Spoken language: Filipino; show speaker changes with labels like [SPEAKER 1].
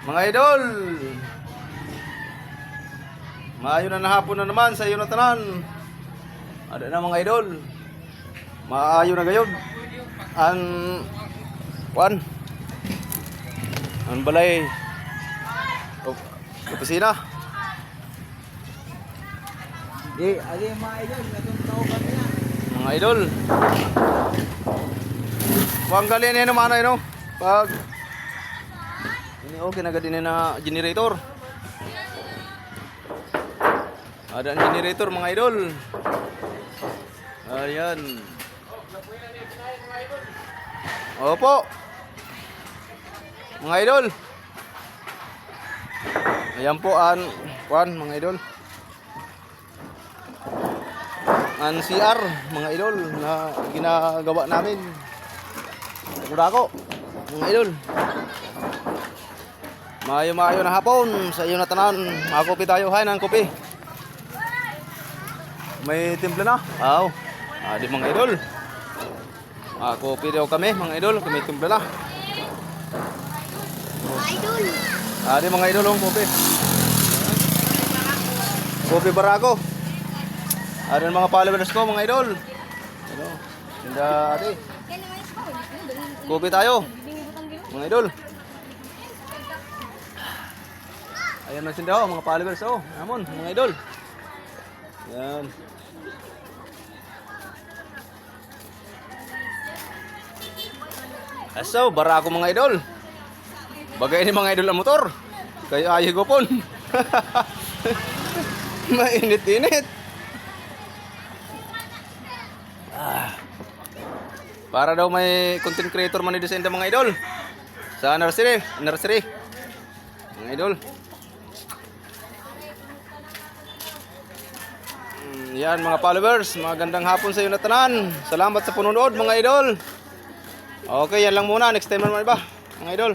[SPEAKER 1] Mga idol, maayo na hapon na naman sa iyo na tanan. Ada na mga idol, maayo na gayod an kwan an balay opisina.
[SPEAKER 2] Adi mga idol, natutunaw kami na.
[SPEAKER 1] Mga idol, wang gali na naman ay no pag ini okay na gadin na generator. Ada ang generator mga idol. Ayan. Opo. Mga idol. Ayan po ang kwan mga idol. Ang CR mga idol na ginagawa namin. Dako mga idol. Maayo na hapon sa iyo na tanan. Makopi tayo, hay ng kopi. May timpla na. Aw. Di mga idol. Kopi daw kami mga idol, kami timpla na.
[SPEAKER 3] Idol.
[SPEAKER 1] Di mga idol ang kopi. Kopi Barako. Ada mga followers ko mga idol. Ano? Tinda ate. Kopi tayo. Mga idol. Ayan na sindaw, mga followers amon, mga idol. Yan. Asaw, Barako mga idol. Bagay ni mga idol ang motor. Kaya ayaw ko pon. Mainit-init. Para daw may content creator man i-design ng mga idol. Sa nursery. Mga idol. Yan mga followers, magandang hapon sa iyo na tanan. Salamat sa panonood mga idol. Okay, yan lang muna. Next time naman iba mga idol.